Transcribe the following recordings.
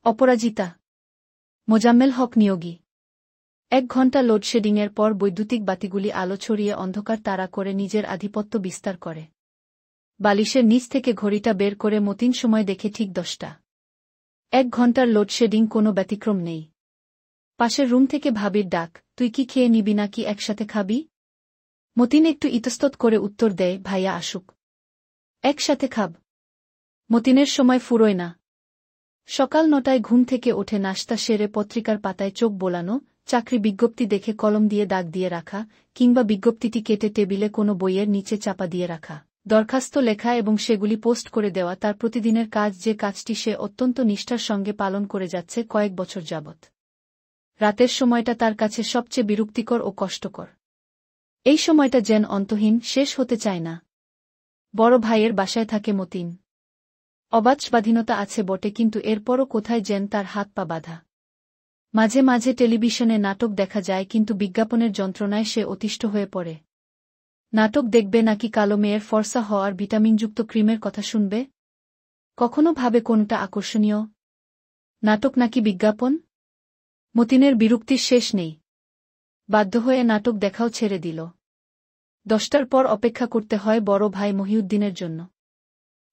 অপরাজিতা। মোজাম্মেল হক নিয়োগী। 1 ঘণ্টা লোডশেডিংয়ের পর বৈদ্যুতিক বাতিগুলি আলো ছড়িয়ে অন্ধকার তাড়া করে নিজের আধিপত্য বিস্তার করে। বালিশের নিচ থেকে ঘড়িটা বের করে মতিন সময় দেখে ঠিক 10টা। 1 ঘণ্টার লোডশেডিং কোনো ব্যতিক্রম নেই। পাশের রুম থেকে ভাবির ডাক, তুই কি খেয়ে নিবি নাকি একসাথে খাবি? মতিন একটু ইতস্তত করে উত্তর দেয়, ভাইয়া আসুক, একসাথে খাব। মতিনের সময় ফুরোয় না। সকাল 9টায় ঘুম থেকে ওঠে, নাশতা সেরে পত্রিকার পাতায় চোখ বোলানো, চাকরি বিজ্ঞপ্তি দেখে কলম দিয়ে দাগ দিয়ে রাখা, কিংবা বিজ্ঞপ্তিটি কেটে টেবিলে কোনো বইয়ের নিচে চাপা দিয়ে রাখা, দরখাস্ত লেখা এবং সেগুলি পোস্ট করে দেওয়া তার প্রতিদিনের কাজ, যে কাজটি সে অত্যন্ত নিষ্ঠার সঙ্গে পালন করে যাচ্ছে কয়েক বছর যাবৎ। রাতের সময়টা তার কাছে সবচেয়ে বিরক্তিকর ও কষ্টকর। এই সময়টা যেন অন্তহীন, শেষ হতে চায় না। বড় ভাইয়ের বাসায় থাকে মতিন। অবাধ স্বাধীনতা আছে বটে, কিন্তু এরপরও কোথায় যেন তার হাত পা বাঁধা। মাঝে মাঝে টেলিভিশনে নাটক দেখা যায়, কিন্তু বিজ্ঞাপনের যন্ত্রণায় সে অতিষ্ঠ হয়ে পড়ে। নাটক দেখবে নাকি কালো মেয়ের ফর্সা হওয়ার ভিটামিনযুক্ত ক্রিমের কথা শুনবে? কখনো ভাবে কোনটা আকর্ষণীয়, নাটক নাকি বিজ্ঞাপন? মতিনের বিরক্তির শেষ নেই। বাধ্য হয়ে নাটক দেখাও ছেড়ে দিল। 10টার পর অপেক্ষা করতে হয় বড় ভাই মহিউদ্দিনের জন্য।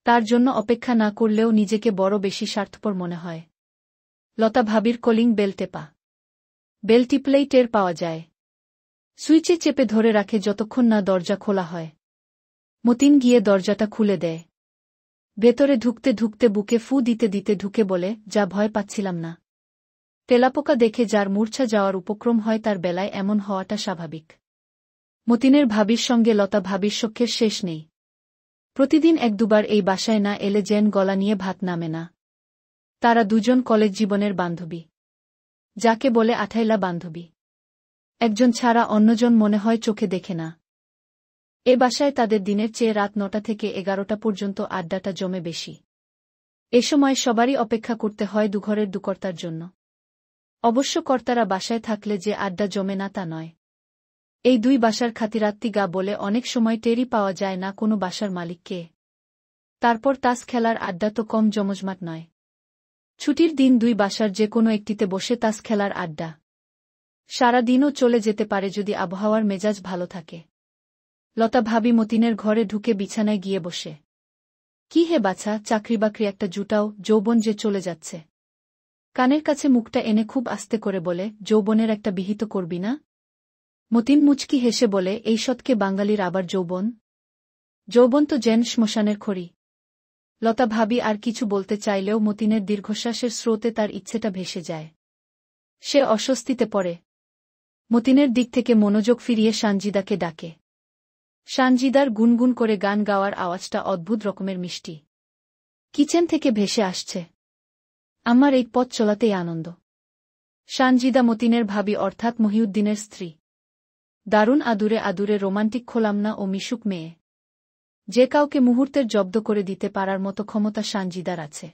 তার জন্য অপেক্ষা না করলেও নিজেকে বড় বেশি স্বার্থপর মনে হয়। লতা ভাবির কলিং বেল টেপা। বেল টিপলেই টের পাওয়া যায়। সুইচে চেপে ধরে রাখে যতক্ষণ না দরজা খোলা হয়। মতিন গিয়ে দরজাটা খুলে দেয়। ভেতরে ঢুকতে ঢুকতে বুকে ফু দিতে দিতে ঢুকে বলে, যা ভয় পাচ্ছিলাম না। তেলাপোকা দেখে যার মূর্ছা যাওয়ার উপক্রম হয় তার বেলায় এমন হওয়াটা স্বাভাবিক। মতিনের ভাবির সঙ্গে লতা ভাবির সখ্যের শেষ নেই। প্রতিদিন 1-2বার এই বাসায় না এলে যেন গলা নিয়ে ভাত নামে না। তারা দুজন কলেজ জীবনের বান্ধবী, যাকে বলে আঠাইলা বান্ধবী। একজন ছাড়া অন্যজন মনে হয় চোখে দেখে না। এ বাসায় তাদের দিনের চেয়ে রাত 9টা থেকে 11টা পর্যন্ত আড্ডাটা জমে বেশি। এ সময় সবারই অপেক্ষা করতে হয় দুঘরের দুকর্তার জন্য। অবশ্য কর্তারা বাসায় থাকলে যে আড্ডা জমে না তা নয়। এই দুই বাসার খাতিরাত্তি গা বলে অনেক সময় টেরই পাওয়া যায় না কোনো বাসার মালিক কে। তারপর তাস খেলার আড্ডা তো কম জমজমাট নয়। ছুটির দিন দুই বাসার যে কোনো একটিতে বসে তাস খেলার আড্ডা। সারা দিনও চলে যেতে পারে যদি আবহাওয়ার মেজাজ ভালো থাকে। লতা ভাবি মতিনের ঘরে ঢুকে বিছানায় গিয়ে বসে। কি হে বাছা, চাকরি বাকরি একটা জুটাও, যৌবন যে চলে যাচ্ছে। কানের কাছে মুখটা এনে খুব আস্তে করে বলে, যৌবনের একটা বিহিত করবি না? মতিন মুচকি হেসে বলে, এই সৎকে বাঙালির আবার যৌবন? যৌবন তো যেন শ্মশানের খড়ি। লতা ভাবি আর কিছু বলতে চাইলেও মতিনের দীর্ঘশ্বাসের স্রোতে তার ইচ্ছেটা ভেসে যায়। সে অস্বস্তিতে পড়ে। মতিনের দিক থেকে মনোযোগ ফিরিয়ে সানজিদাকে ডাকে। সানজিদার গুনগুন করে গান গাওয়ার আওয়াজটা অদ্ভুত রকমের মিষ্টি। কিচেন থেকে ভেসে আসছে। আমার এই পথ চলাতেই আনন্দ। সানজিদা মতিনের ভাবি অর্থাৎ মহিউদ্দিনের স্ত্রী। দারুণ আদুরে আদুরে রোমান্টিক খোলামনা ও মিশুক মেয়ে। যে কাউকে মুহূর্তের জব্দ করে দিতে পারার মতো ক্ষমতা সানজিদার আছে।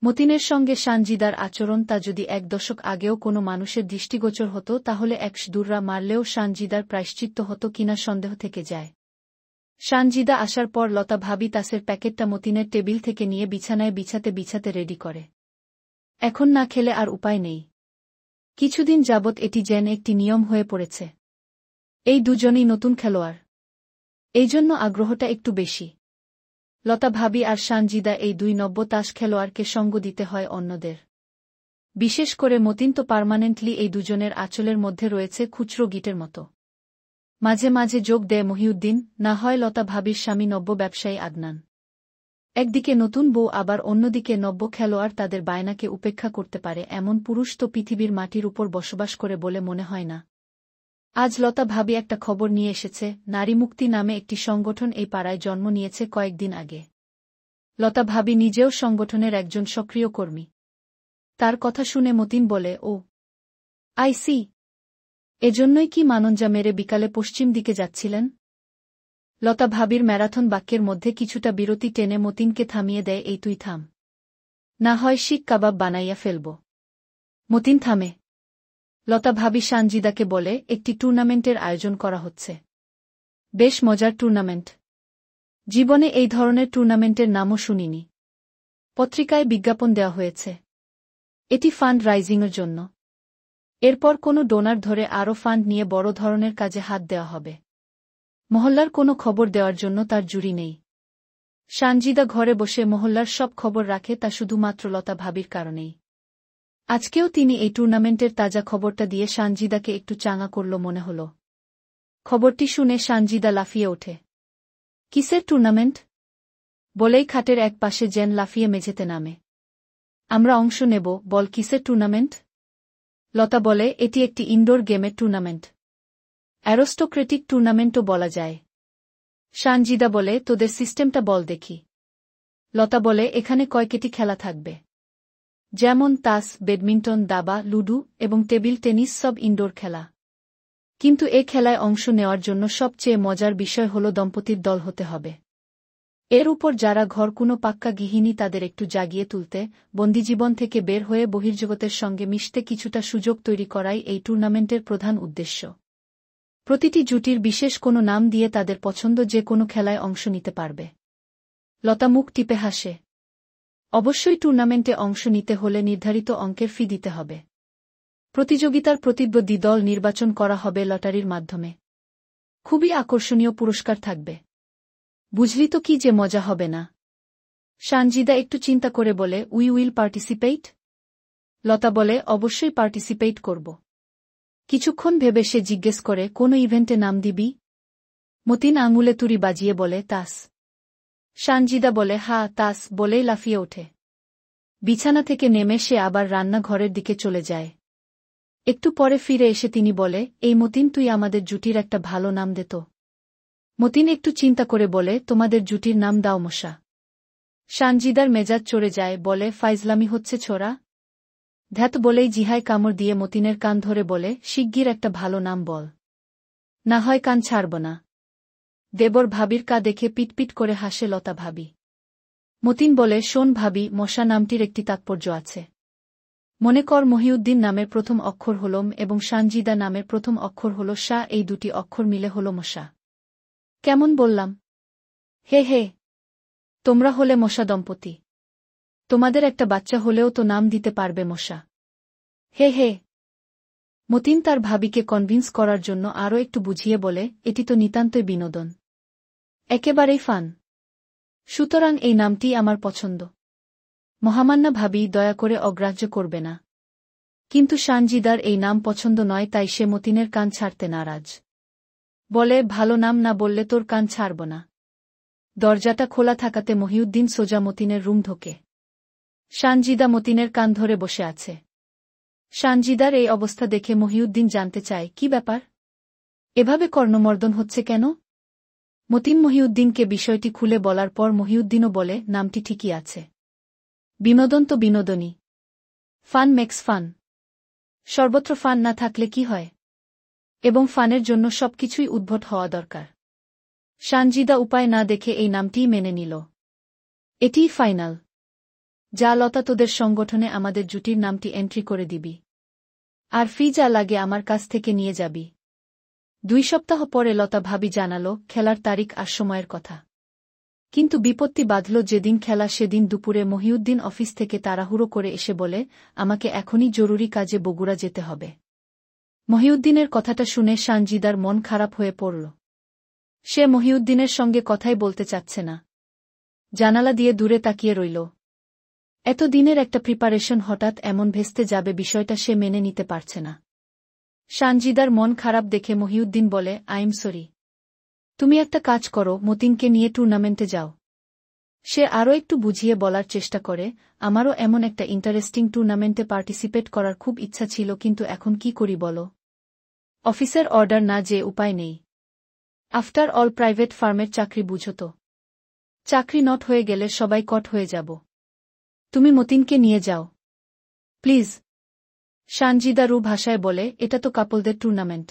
মতিনের সঙ্গে সানজিদার আচরণ তা যদি 1 দশক আগেও কোনো মানুষের দৃষ্টিগোচর হতো তাহলে 1 দুররা মারলেও সানজিদার প্রায়শ্চিত্ত হতো কিনা সন্দেহ থেকে যায়। সানজিদা আসার পর লতা ভাবি তাসের প্যাকেটটা মতিনের টেবিল থেকে নিয়ে বিছানায় বিছাতে রেডি করে। এখন না খেলে আর উপায় নেই। কিছুদিন যাবৎ এটি যেন একটি নিয়ম হয়ে পড়েছে। এই দুজনেই নতুন খেলোয়াড়, এই জন্য আগ্রহটা একটু বেশি। লতা ভাবি আর সানজিদা এই দুই নব্য তাস খেলোয়াড়কে সঙ্গ দিতে হয় অন্যদের। বিশেষ করে মতিন তো পার্মানেন্টলি এই দুজনের আঁচলের মধ্যে রয়েছে খুচরো গিটের মতো। মাঝে মাঝে যোগ দেয় মহিউদ্দিন, না হয় লতা ভাবির স্বামী নব্য ব্যবসায়ী আদনান। একদিকে নতুন বউ আবার অন্যদিকে নব্য খেলোয়াড়, তাদের বায়নাকে উপেক্ষা করতে পারে এমন পুরুষ তো পৃথিবীর মাটির উপর বসবাস করে বলে মনে হয় না। আজ লতা ভাবি একটা খবর নিয়ে এসেছে, নারী মুক্তি নামে একটি সংগঠন এই পাড়ায় জন্ম নিয়েছে কয়েকদিন আগে। লতা ভাবি নিজেও সংগঠনের একজন সক্রিয় কর্মী। তার কথা শুনে মতিন বলে, ও আই সি, এজন্যই কি মানঞ্জা মেরে বিকালে পশ্চিম দিকে যাচ্ছিলেন? লতা ভাবির ম্যারাথন বাক্যের মধ্যে কিছুটা বিরতি টেনে মতিনকে থামিয়ে দেয়, এই তুই থাম, না হয় শিক কাবাব বানাইয়া ফেলব। মতিন থামে। লতা ভাবি সানজিদাকে বলে, একটি টুর্নামেন্টের আয়োজন করা হচ্ছে। বেশ মজার টুর্নামেন্ট। জীবনে এই ধরনের টুর্নামেন্টের নামও শুনিনি। পত্রিকায় বিজ্ঞাপন দেওয়া হয়েছে। এটি ফান্ড রাইজিংয়ের জন্য। এরপর কোনো ডোনার ধরে আরও ফান্ড নিয়ে বড় ধরনের কাজে হাত দেওয়া হবে। মহল্লার কোনো খবর দেওয়ার জন্য তার জুড়ি নেই। সানজিদা ঘরে বসে মহল্লার সব খবর রাখে, তা শুধুমাত্র লতা ভাবির কারণেই। আজকেও তিনি এই টুর্নামেন্টের তাজা খবরটা দিয়ে সানজিদাকে একটু চাঙা করল মনে হল। খবরটি শুনে সানজিদা লাফিয়ে ওঠে। কিসের টুর্নামেন্ট? বলেই খাটের এক পাশে জেন লাফিয়ে মেঝেতে নামে। আমরা অংশ নেব। বল, কিসের টুর্নামেন্ট? লতা বলে, এটি একটি ইনডোর গেমের টুর্নামেন্ট। অ্যারোস্টোক্রেটিক টুর্নামেন্টও বলা যায়। সানজিদা বলে, তোদের সিস্টেমটা বল দেখি। লতা বলে, এখানে কয়েকটি খেলা থাকবে, যেমন তাস, ব্যাডমিন্টন, দাবা, লুডু এবং টেবিল টেনিস, সব ইনডোর খেলা। কিন্তু এ খেলায় অংশ নেওয়ার জন্য সবচেয়ে মজার বিষয় হল দম্পতির দল হতে হবে। এর উপর যারা ঘর কোনো পাক্কা গৃহিণী তাদের একটু জাগিয়ে তুলতে, বন্দিজীবন থেকে বের হয়ে বহির্জগতের সঙ্গে মিশতে কিছুটা সুযোগ তৈরি করাই এই টুর্নামেন্টের প্রধান উদ্দেশ্য। প্রতিটি জুটির বিশেষ কোনো নাম দিয়ে তাদের পছন্দ যে কোনো খেলায় অংশ নিতে পারবে। লতা মুখ টিপে হাসে। অবশ্যই টুর্নামেন্টে অংশ নিতে হলে নির্ধারিত অঙ্কের ফি দিতে হবে। প্রতিযোগিতার প্রতিদ্বন্দ্বী দল নির্বাচন করা হবে লটারির মাধ্যমে। খুবই আকর্ষণীয় পুরস্কার থাকবে। বুঝলি তো কি যে মজা হবে না? সানজিদা একটু চিন্তা করে বলে, উই উইল পার্টিসিপেট। লতা বলে, অবশ্যই পার্টিসিপেট করব। কিছুক্ষণ ভেবে সে জিজ্ঞেস করে, কোন ইভেন্টে নাম দিবি? মতিন আঙুলে তুড়ি বাজিয়ে বলে, তাস। সানজিদা বলে, হা, তাস, বলেই লাফিয়ে ওঠে। বিছানা থেকে নেমে সে আবার রান্নাঘরের দিকে চলে যায়। একটু পরে ফিরে এসে তিনি বলে, এই মতিন, তুই আমাদের জুটির একটা ভালো নাম দে তো। মতিন একটু চিন্তা করে বলে, তোমাদের জুটির নাম দাও মশা। সানজিদার মেজাজ চড়ে যায়, বলে, ফাইজলামি হচ্ছে ছোড়া। ধ্যাত বলেই জিহায় কামড় দিয়ে মতিনের কান ধরে বলে, শিগগির একটা ভালো নাম বল, না হয় কান ছাড়ব না। দেবর ভাবির কা দেখে পিটপিট করে হাসে লতা ভাবি। মতিন বলে, শোন ভাবি, মশা নামটির একটি তাৎপর্য আছে। মনে কর মহিউদ্দিন নামের প্রথম অক্ষর হল ম এবং সানজিদা নামের প্রথম অক্ষর হল সা, এই দুটি অক্ষর মিলে হল মশা। কেমন বললাম? হে হে, তোমরা হলে মশা দম্পতি। তোমাদের একটা বাচ্চা হলেও তো নাম দিতে পারবে মশা। হে হে। মতিন তার ভাবিকে কনভিন্স করার জন্য আরও একটু বুঝিয়ে বলে, এটি তো নিতান্তই বিনোদন, একেবারেই ফান। সুতরাং এই নামটি আমার পছন্দ। মহামান্না ভাবি দয়া করে অগ্রাহ্য করবে না। কিন্তু সানজিদার এই নাম পছন্দ নয়, তাই সে মতিনের কান ছাড়তে নারাজ। বলে, ভালো নাম না বললে তোর কান ছাড়ব না। দরজাটা খোলা থাকাতে মহিউদ্দিন সোজা মতিনের রুম ঢোকে। সানজিদা মতিনের কান ধরে বসে আছে। সানজিদার এই অবস্থা দেখে মহিউদ্দিন জানতে চায়, কি ব্যাপার, এভাবে কর্ণমর্দন হচ্ছে কেন? মতিন মহিউদ্দিনকে বিষয়টি খুলে বলার পর মহিউদ্দিনও বলে, নামটি ঠিকই আছে। বিনোদন তো বিনোদনই। Fun makes fun. সর্বত্র ফান না থাকলে কি হয়? এবং ফানের জন্য সবকিছুই উদ্ভট হওয়া দরকার। সানজিদা উপায় না দেখে এই নামটিই মেনে নিল। এটিই ফাইনাল। যা লতা, তোদের সংগঠনে আমাদের জুটির নামটি এন্ট্রি করে দিবি। আর ফি যা লাগে আমার কাছ থেকে নিয়ে যাবি। 2 সপ্তাহ পরে লতা ভাবি জানালো খেলার তারিখ আর সময়ের কথা। কিন্তু বিপত্তি বাধল যেদিন খেলা সেদিন দুপুরে মহিউদ্দিন অফিস থেকে তাড়াহুড়ো করে এসে বলে, আমাকে এখনই জরুরি কাজে বগুড়া যেতে হবে। মহিউদ্দিনের কথাটা শুনে সানজিদার মন খারাপ হয়ে পড়ল। সে মহিউদ্দিনের সঙ্গে কথাই বলতে চাচ্ছে না। জানালা দিয়ে দূরে তাকিয়ে রইল। এত দিনের একটা প্রিপারেশন হঠাৎ এমন ভেস্তে যাবে, বিষয়টা সে মেনে নিতে পারছে না। সানজিদার মন খারাপ দেখে মহিউদ্দিন বলে, আই এম সরি। তুমি একটা কাজ করো, মতিনকে নিয়ে টুর্নামেন্টে যাও। সে আরও একটু বুঝিয়ে বলার চেষ্টা করে, আমারও এমন একটা ইন্টারেস্টিং টুর্নামেন্টে পার্টিসিপেট করার খুব ইচ্ছা ছিল, কিন্তু এখন কি করি বলো? অফিসের অর্ডার না যে উপায় নেই। আফটার অল প্রাইভেট ফার্মের চাকরি বুঝো তো। চাকরি নট হয়ে গেলে সবাই কট হয়ে যাব। তুমি মতিনকে নিয়ে যাও প্লিজ। সানজিদা রু ভাষায় বলে, এটা তো কাপলদের টুর্নামেন্ট,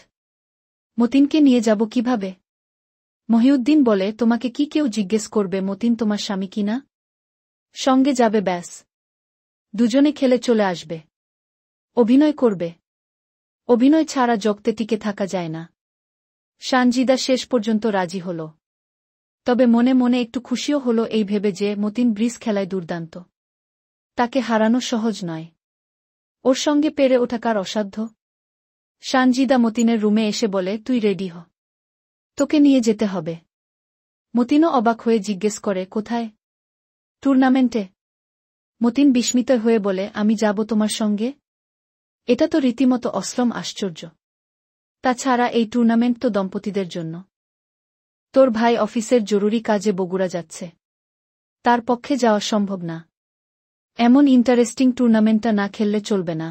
মতিনকে নিয়ে যাব কিভাবে? মহিউদ্দিন বলে, তোমাকে কি কেউ জিজ্ঞেস করবে মতিন তোমার স্বামী কিনা? সঙ্গে যাবে ব্যাস। দুজনে খেলে চলে আসবে। অভিনয় করবে। অভিনয় ছাড়া জগতে টিকে থাকা যায় না। সানজিদা শেষ পর্যন্ত রাজি হল। তবে মনে মনে একটু খুশিও হল এই ভেবে যে মতিন ব্রিজ খেলায় দুর্দান্ত। তাকে হারানো সহজ নয়। ওর সঙ্গে পেরে ওঠা কার অসাধ্য? সানজিদা মতিনের রুমে এসে বলে, তুই রেডি হ, তোকে নিয়ে যেতে হবে। মতিনও অবাক হয়ে জিজ্ঞেস করে, কোথায়? টুর্নামেন্টে। মতিন বিস্মিত হয়ে বলে, আমি যাব তোমার সঙ্গে? এটা তো রীতিমতো অশ্রম আশ্চর্য। তাছাড়া এই টুর্নামেন্ট তো দম্পতিদের জন্য। তোর ভাই অফিসের জরুরি কাজে বগুড়া যাচ্ছে, তার পক্ষে যাওয়া সম্ভব না। এমন ইন্টারেস্টিং টুর্নামেন্টটা না খেললে চলবে না।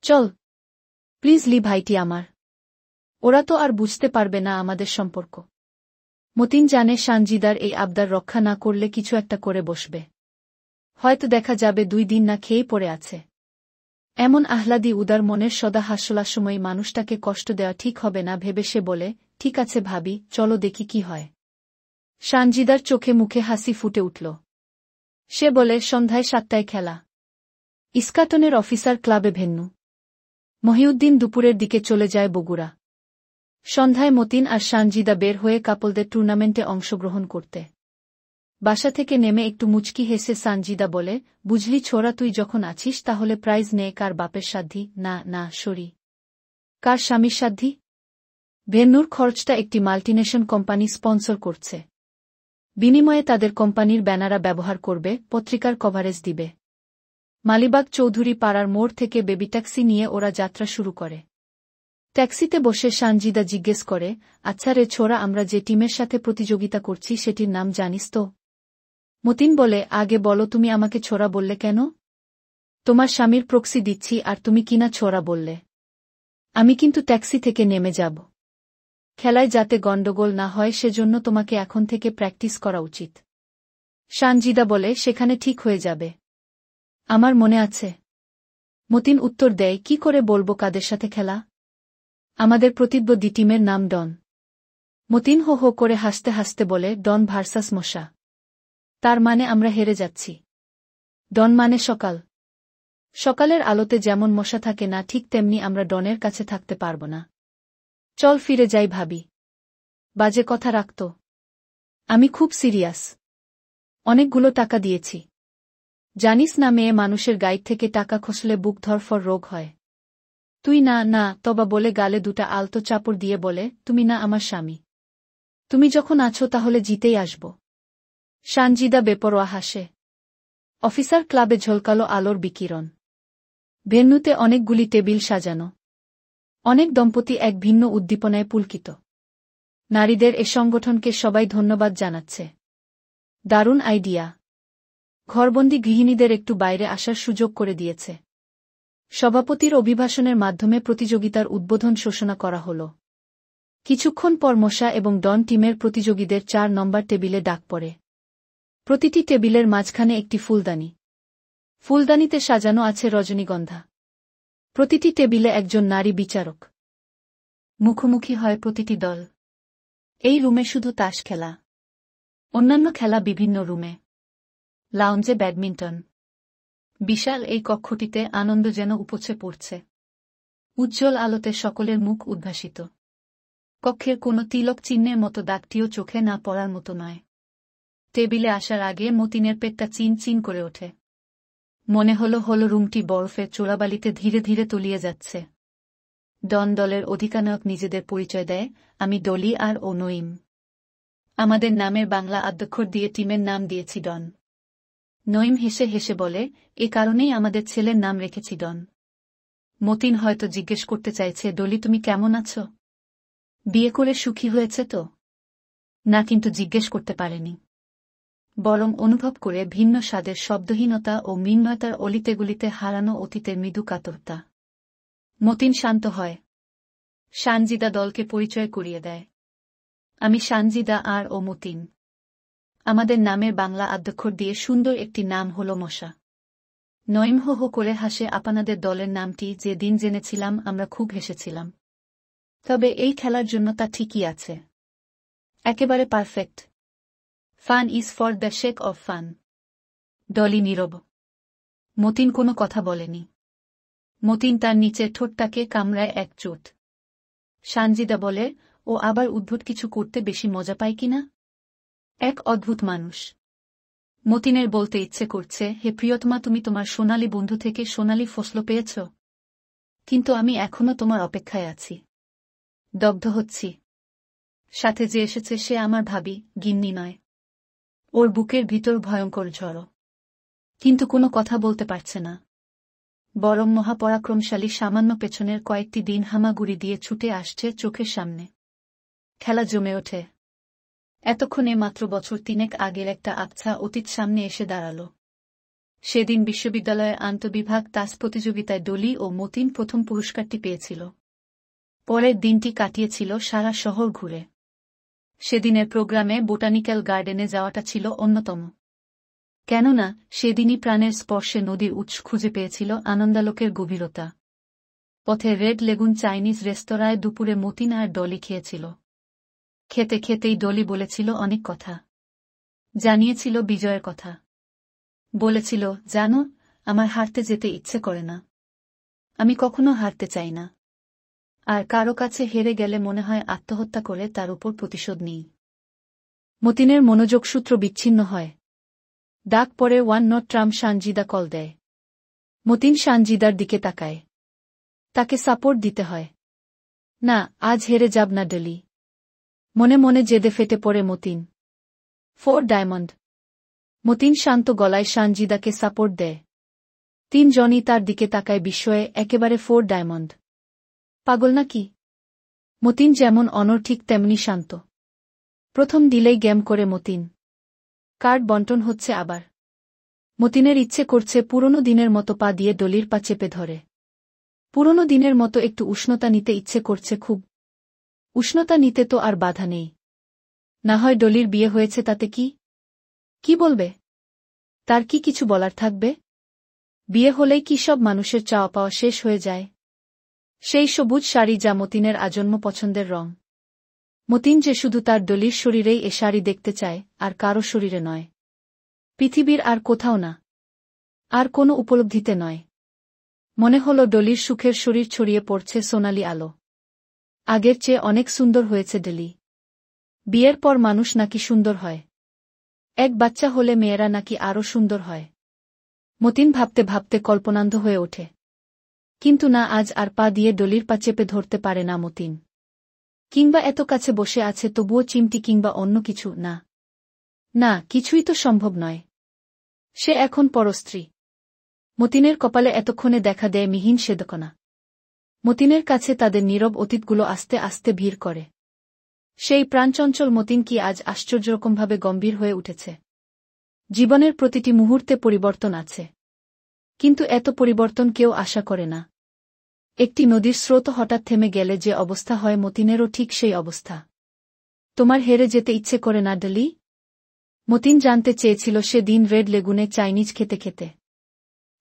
চল প্লিজ লি ভাইটি আমার, ওরা তো আর বুঝতে পারবে না আমাদের সম্পর্ক। মতিন জানে সানজিদার এই আবদার রক্ষা না করলে কিছু একটা করে বসবে। হয়তো দেখা যাবে 2 দিন না খেয়েই পড়ে আছে। এমন আহ্লাদী উদার মনের সদা হাস্যলাসময়ী মানুষটাকে কষ্ট দেওয়া ঠিক হবে না ভেবে সে বলে, ঠিক আছে ভাবি, চলো দেখি কি হয়। সানজিদার চোখে মুখে হাসি ফুটে উঠল। সে বলে, সন্ধ্যায় 7টায় খেলা, ইস্কাটনের অফিসার ক্লাবে ভেন্যু। মহিউদ্দিন দুপুরের দিকে চলে যায় বগুড়া। সন্ধ্যায় মতিন আর সানজিদা বের হয়ে কাপলদের টুর্নামেন্টে অংশগ্রহণ করতে। বাসা থেকে নেমে একটু মুচকি হেসে সানজিদা বলে, বুঝলি ছোড়া, তুই যখন আছিস তাহলে প্রাইজ নে। কার বাপের সাধ্যি? না না সরি, কার স্বামীর সাধ্যি? ভেন্যুর খরচটা একটি মাল্টিনেশন কোম্পানি স্পন্সর করছে। বিনিময়ে তাদের কোম্পানির ব্যানারা ব্যবহার করবে, পত্রিকার কভারেজ দিবে। মালিবাগ চৌধুরী পাড়ার মোড় থেকে বেবি ট্যাক্সি নিয়ে ওরা যাত্রা শুরু করে। ট্যাক্সিতে বসে সানজিদা জিজ্ঞেস করে, আচ্ছা রে ছোড়া, আমরা যে টিমের সাথে প্রতিযোগিতা করছি সেটির নাম জানিস তো? মতিন বলে, আগে বলো, তুমি আমাকে ছোড়া বললে কেন? তোমার স্বামীর প্রক্সি দিচ্ছি আর তুমি কিনা ছোড়া বললে। আমি কিন্তু ট্যাক্সি থেকে নেমে যাব। খেলায় যাতে গন্ডগোল না হয় সেজন্য তোমাকে এখন থেকে প্র্যাকটিস করা উচিত। সানজিদা বলে, সেখানে ঠিক হয়ে যাবে, আমার মনে আছে। মতিন উত্তর দেয়, কি করে বলবো কাদের সাথে খেলা? আমাদের প্রতিদ্বন্দ্বী টিমের নাম ডন। মতিন হো হো করে হাসতে হাসতে বলে, ডন ভার্সাস মশা? তার মানে আমরা হেরে যাচ্ছি? ডন মানে সকাল। সকালের আলোতে যেমন মশা থাকে না, ঠিক তেমনি আমরা ডনের কাছে থাকতে পারব না। চল ফিরে যাই ভাবি। বাজে কথা রাখত। আমি খুব সিরিয়াস। অনেকগুলো টাকা দিয়েছি। জানিস না মেয়ে মানুষের গাইড থেকে টাকা খসলে বুক ধরফর রোগ হয়। তুই না না তবা বলে গালে 2টা আলতো চাপড় দিয়ে বলে, তুমি না আমার স্বামী। তুমি যখন আছো তাহলে জিতেই আসব। সানজিদা বেপরোয়া হাসে। অফিসার ক্লাবে ঝলকালো আলোর বিকিরণ। ভেন্যুতে অনেকগুলি টেবিল সাজানো। অনেক দম্পতি এক ভিন্ন উদ্দীপনায় পুলকিত। নারীদের এ সংগঠনকে সবাই ধন্যবাদ জানাচ্ছে। দারুণ আইডিয়া। ঘরবন্দি গৃহিণীদের একটু বাইরে আসার সুযোগ করে দিয়েছে। সভাপতির অভিভাষণের মাধ্যমে প্রতিযোগিতার উদ্বোধন ঘোষণা করা হল। কিছুক্ষণ পর মশা এবং ডন টিমের প্রতিযোগীদের 4 নম্বর টেবিলে ডাক পড়ে। প্রতিটি টেবিলের মাঝখানে একটি ফুলদানি। ফুলদানিতে সাজানো আছে রজনীগন্ধা। প্রতিটি টেবিলে একজন নারী বিচারক। মুখোমুখি হয় প্রতিটি দল। এই রুমে শুধু তাস খেলা। অন্যান্য খেলা বিভিন্ন রুমে। লাউঞ্জে ব্যাডমিন্টন। বিশাল এই কক্ষটিতে আনন্দ যেন উপচে পড়ছে। উজ্জ্বল আলোতে সকলের মুখ উদ্ভাসিত। কক্ষের কোনো তিলক চিহ্নের মতো দাগটিও চোখে না পড়ার মতো নয়। টেবিলে আসার আগে মতিনের পেটটা চিন চিন করে ওঠে। মনে হলো রুমটি বরফের চোরাবালিতে ধীরে ধীরে তলিয়ে যাচ্ছে। ডন দলের অধিনায়ক নিজেদের পরিচয় দেয়, আমি ডলি আর ও নঈম। আমাদের নামের বাংলা আদ্যক্ষর দিয়ে টিমের নাম দিয়েছি ডন। নঈম হেসে হেসে বলে, এ কারণেই আমাদের ছেলের নাম রেখেছি ডন। মতিন হয়তো জিজ্ঞেস করতে চাইছে, ডলি তুমি কেমন আছো? বিয়ে করে সুখী হয়েছে তো? না, কিন্তু জিজ্ঞেস করতে পারেনি। বরং অনুভব করে ভিন্ন স্বাদের শব্দহীনতা ও মৃন্ময়তার অলিতেগুলিতে হারানো অতীতের মৃদু কাতরতা। মতিন শান্ত হয়। সানজিদা দলকে পরিচয় করিয়ে দেয়। আমি সানজিদা আর ও মতিন। আমাদের নামের বাংলা আদ্যক্ষর দিয়ে সুন্দর একটি নাম হল মশা। নঈম হো হো করে হাসে, আপনাদের দলের নামটি যে দিন জেনেছিলাম আমরা খুব হেসেছিলাম। তবে এই খেলার জন্য তা ঠিকই আছে। একেবারে perfect. Fun is for the sake of fun. Dolly নীরব। মতিন কোনো কথা বলেনি। মতিন তার নিচের ঠোঁটটাকে কামড়ায় এক চোট। সানজিদা বলে, ও আবার উদ্ভট কিছু করতে বেশি মজা পায় কিনা? এক অদ্ভুত মানুষ। মতিনের বলতে ইচ্ছে করছে, হে প্রিয়তমা, তুমি তোমার সোনালী বন্ধু থেকে সোনালী ফসল পেয়েছ, কিন্তু আমি এখনো তোমার অপেক্ষায় আছি। দগ্ধ হচ্ছি। সাথে যে এসেছে সে আমার ভাবি, গিন্নি নয়। ওর বুকের ভিতর ভয়ঙ্কর ঝড়, কিন্তু কোনো কথা বলতে পারছে না। বরং মহাপরাক্রমশালী সামান্য পেছনের কয়েকটি দিন হামাগুড়ি দিয়ে ছুটে আসছে চোখের সামনে। খেলা জমে ওঠে। এতক্ষণে মাত্র বছর 3 আগের একটা আবছা অতীত সামনে এসে দাঁড়াল। সেদিন বিশ্ববিদ্যালয়ের আন্তঃবিভাগ তাস প্রতিযোগিতায় ডলি ও মতিন প্রথম পুরস্কারটি পেয়েছিল। পরের দিনটি কাটিয়েছিল সারা শহর ঘুরে। সেদিনের প্রোগ্রামে বোটানিক্যাল গার্ডেনে যাওয়াটা ছিল অন্যতম। কেননা সেদিনই প্রাণের স্পর্শে নদীর উৎস খুঁজে পেয়েছিল আনন্দালোকের গভীরতা। পথে রেড লেগুন চাইনিজ রেস্তোরাঁয় দুপুরে মতিন আর ডলি খেয়েছিল। খেতে খেতেই ডলি বলেছিল অনেক কথা। জানিয়েছিল বিজয়ের কথা। বলেছিল, জানো, আমার হারতে যেতে ইচ্ছে করে না। আমি কখনো হারতে চাই না। আর কারো কাছে হেরে গেলে মনে হয় আত্মহত্যা করে তার উপর প্রতিশোধ নিই। মতিনের মনোযোগসূত্র বিচ্ছিন্ন হয়। ডাক পরে 1 ট্রাম সানজিদা কল দেয়। মতিন সানজিদার দিকে তাকায়। তাকে সাপোর্ট দিতে হয়। না, আজ হেরে যাব না ডলি। মনে মনে জেদে ফেটে পড়ে মতিন। 4 ডায়মন্ড। মতিন শান্ত গলায় সানজিদাকে সাপোর্ট দেয়। 3 জনই তার দিকে তাকায় বিস্ময়ে, একেবারে 4 ডায়মন্ড। পাগল নাকি? মতিন যেমন অনড় ঠিক তেমনি শান্ত। প্রথম দিলেই গেম করে মতিন। কার্ড বন্টন হচ্ছে আবার। মতিনের ইচ্ছে করছে পুরনো দিনের মতো পা দিয়ে ডলির পা চেপে ধরে। পুরনো দিনের মতো একটু উষ্ণতা নিতে ইচ্ছে করছে খুব। উষ্ণতা নিতে তো আর বাধা নেই। না হয় ডলির বিয়ে হয়েছে তাতে কি? কি বলবে? তার কি কিছু বলার থাকবে? বিয়ে হলেই কি সব মানুষের চাওয়া পাওয়া শেষ হয়ে যায়? সেই সবুজ শাড়ি যা মতিনের আজন্ম পছন্দের রং। মতিন যে শুধু তার ডলির শরীরেই এ শাড়ি দেখতে চায়, আর কারো শরীরে নয়। পৃথিবীর আর কোথাও না। আর কোনো উপলব্ধিতে নয়। মনে হল ডলির সুখের শরীর ছড়িয়ে পড়ছে সোনালি আলো। আগের চেয়ে অনেক সুন্দর হয়েছে ডলি। বিয়ের পর মানুষ নাকি সুন্দর হয়। এক বাচ্চা হলে মেয়েরা নাকি আরও সুন্দর হয়। মতিন ভাবতে ভাবতে কল্পনান্ধ হয়ে ওঠে। কিন্তু না, আজ আর পা দিয়ে ডলির পা চেপে ধরতে পারে না মতিন। কিংবা এত কাছে বসে আছে তবুও চিমটি কিংবা অন্য কিছু না। না, কিছুই তো সম্ভব নয়। সে এখন পরস্ত্রী। মতিনের কপালে এতক্ষণে দেখা দেয় মিহিন সেদকণা। মতিনের কাছে তাদের নীরব অতীতগুলো আস্তে আস্তে ভিড় করে। সেই প্রাণচঞ্চল মতিন কি আজ আশ্চর্যরকমভাবে গম্ভীর হয়ে উঠেছে। জীবনের প্রতিটি মুহূর্তে পরিবর্তন আছে। কিন্তু এত পরিবর্তন কেউ আশা করে না। একটি নদীর স্রোত হঠাৎ থেমে গেলে যে অবস্থা হয়, মতিনেরও ঠিক সেই অবস্থা। তোমার হেরে যেতে ইচ্ছে করে না ডলি? মতিন জানতে চেয়েছিল সে দিন রেড লেগুনে চাইনিজ খেতে খেতে।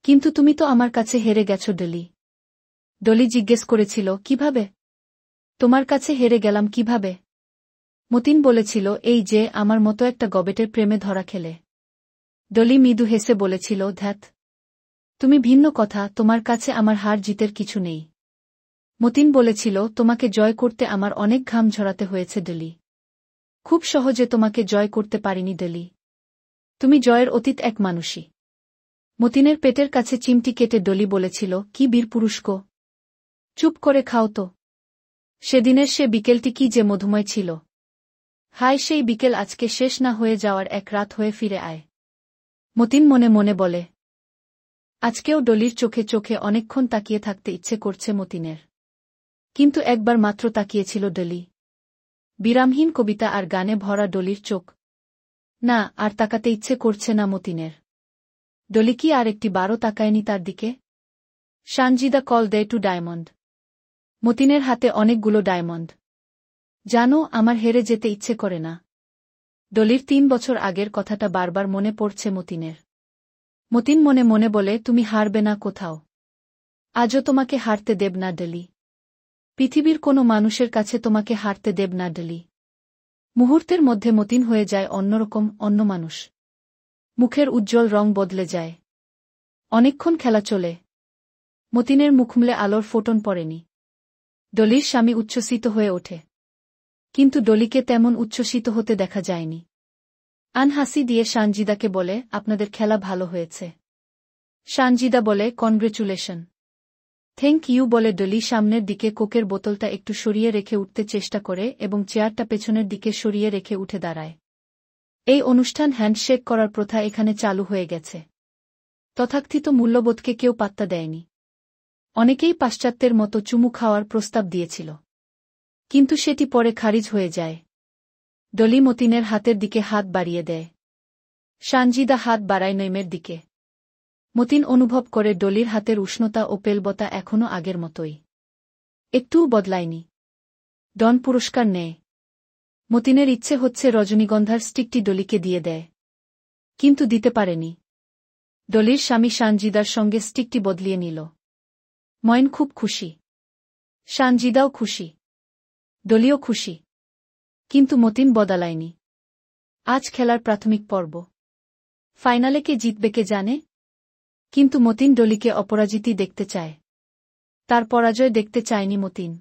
কিন্তু তুমি তো আমার কাছে হেরে গেছ ডলি। ডলি জিজ্ঞেস করেছিল, কিভাবে? তোমার কাছে হেরে গেলাম কিভাবে? মতিন বলেছিল, এই যে আমার মতো একটা গবেটের প্রেমে ধরা খেলে। ডলি মৃদু হেসে বলেছিল, ধ্যাত, তুমি ভিন্ন কথা, তোমার কাছে আমার হার জিতের কিছু নেই। মতিন বলেছিল, তোমাকে জয় করতে আমার অনেক ঘাম ঝরাতে হয়েছে ডলি। খুব সহজে তোমাকে জয় করতে পারিনি ডলি। তুমি জয়ের অতীত এক মানুষই। মতিনের পেটের কাছে চিমটি কেটে ডলি বলেছিল, কি বীর পুরুষক! চুপ করে খাও তো। সেদিনের সে বিকেলটি কি যে মধুময় ছিল। হায়, সেই বিকেল আজকে শেষ না হয়ে যাওয়ার এক রাত হয়ে ফিরে আয়। মতিন মনে মনে বলে। আজকেও ডলির চোখে চোখে অনেকক্ষণ তাকিয়ে থাকতে ইচ্ছে করছে মতিনের। কিন্তু একবার মাত্র তাকিয়েছিল ডলি। বিরামহীন কবিতা আর গানে ভরা ডলির চোখ। না, আর তাকাতে ইচ্ছে করছে না মতিনের। ডলি কি আর একটি বারও তাকায়নি তার দিকে? সানজিদা কল দেয় 2 ডায়মন্ড। মতিনের হাতে অনেকগুলো ডায়মন্ড। জানো, আমার হেরে যেতে ইচ্ছে করে না। ডলির 3 বছর আগের কথাটা বারবার মনে পড়ছে মতিনের। মতিন মনে মনে বলে, তুমি হারবে না কোথাও। আজও তোমাকে হারতে দেব না ডলি। পৃথিবীর কোনো মানুষের কাছে তোমাকে হারতে দেব না ডলি। মুহূর্তের মধ্যে মতিন হয়ে যায় অন্যরকম, অন্য মানুষ। মুখের উজ্জ্বল রং বদলে যায়। অনেকক্ষণ খেলা চলে। মতিনের মুখমুলে আলোর ফোটন পড়েনি। ডলির স্বামী উচ্ছ্বসিত হয়ে ওঠে। কিন্তু ডলিকে তেমন উচ্ছ্বসিত হতে দেখা যায়নি। আন হাসি দিয়ে সানজিদাকে বলে, আপনাদের খেলা ভালো হয়েছে। সানজিদা বলে, কনগ্রেচুলেশন। থ্যাংক ইউ বলে ডলি সামনের দিকে কোকের বোতলটা একটু সরিয়ে রেখে উঠতে চেষ্টা করে এবং চেয়ারটা পেছনের দিকে সরিয়ে রেখে উঠে দাঁড়ায়। এই অনুষ্ঠান হ্যান্ডশেক করার প্রথা এখানে চালু হয়ে গেছে। তথাকথিত মূল্যবোধকে কেউ পাত্তা দেয়নি। অনেকেই পাশ্চাত্যের মতো চুমু খাওয়ার প্রস্তাব দিয়েছিল, কিন্তু সেটি পরে খারিজ হয়ে যায়। ডলি মতিনের হাতের দিকে হাত বাড়িয়ে দেয়। সানজিদা হাত বাড়ায় নইমের দিকে। মতিন অনুভব করে ডলির হাতের উষ্ণতা ও পেলবতা এখনও আগের মতোই, একটুও বদলায়নি। ডন পুরস্কার নেয়। মতিনের ইচ্ছে হচ্ছে রজনীগন্ধার স্টিকটি ডলিকে দিয়ে দেয়, কিন্তু দিতে পারেনি। ডলির স্বামী সানজিদার সঙ্গে স্টিকটি বদলিয়ে নিল। ময়ন খুব খুশি, সানজিদাও খুশি, ডলিও খুশি, কিন্তু মতিন বদলায়নি। আজ খেলার প্রাথমিক পর্ব। ফাইনালে কে জিতবে কে জানে, কিন্তু মতিন ডলিকে অপরাজিতই দেখতে চায়। তার পরাজয় দেখতে চায়নি মতিন।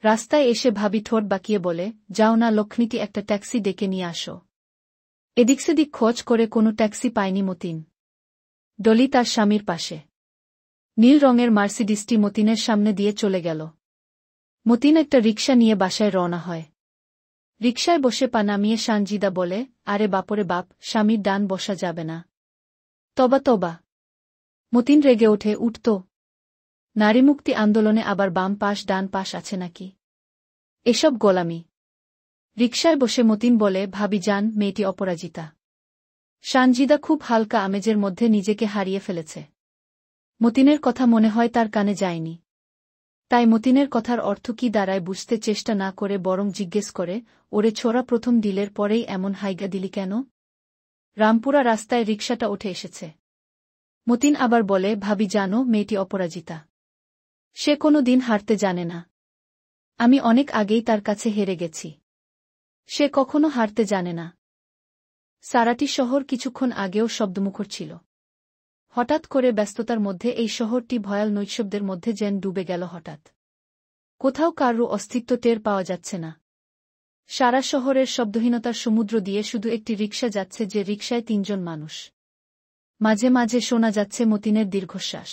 রাস্তায় এসে ভাবি ঠোঁট বাঁকিয়ে বলে, যাও না লক্ষ্মীটি, একটা ট্যাক্সি ডেকে নিয়ে আসো। এদিক সেদিক খোঁজ করে কোনো ট্যাক্সি পায়নি মতিন। ডলি তার স্বামীর পাশে। নীল রঙের মার্সিডিসটি মতিনের সামনে দিয়ে চলে গেল। মতিন একটা রিকশা নিয়ে বাসায় রওনা হয়। রিকশায় বসে পা নামিয়ে সানজিদা বলে, আরে বাপরে বাপ, স্বামীর ডান বসা যাবে না। তবা তবা। মতিন রেগে ওঠে, উঠত। নারীমুক্তি আন্দোলনে আবার বাম পাশ ডান পাশ আছে নাকি? এসব গোলামি। রিকশায় বসে মতিন বলে, ভাবি যান, মেয়েটি অপরাজিতা। সানজিদা খুব হালকা আমেজের মধ্যে নিজেকে হারিয়ে ফেলেছে। মতিনের কথা মনে হয় তার কানে যায়নি। তাই মতিনের কথার অর্থ কি দাঁড়ায় বুঝতে চেষ্টা না করে বরং জিজ্ঞেস করে, ওরে ছোড়া, প্রথম ডিলের পরেই এমন হাইগা দিলি কেন? রামপুরা রাস্তায় রিকশাটা উঠে এসেছে। মতিন আবার বলে, ভাবি জানো, মেয়েটি অপরাজিতা। সে কোনো দিন হারতে জানে না। আমি অনেক আগেই তার কাছে হেরে গেছি। সে কখনো হারতে জানে না। সারাটি শহর কিছুক্ষণ আগেও শব্দমুখর ছিল। হঠাৎ করে ব্যস্ততার মধ্যে এই শহরটি ভয়াল নৈশব্দের মধ্যে যেন ডুবে গেল হঠাৎ। কোথাও কারও অস্তিত্ব টের পাওয়া যাচ্ছে না। সারা শহরের শব্দহীনতার সমুদ্র দিয়ে শুধু একটি রিকশা যাচ্ছে, যে রিকশায় ৩ জন মানুষ। মাঝে মাঝে শোনা যাচ্ছে মতিনের দীর্ঘশ্বাস।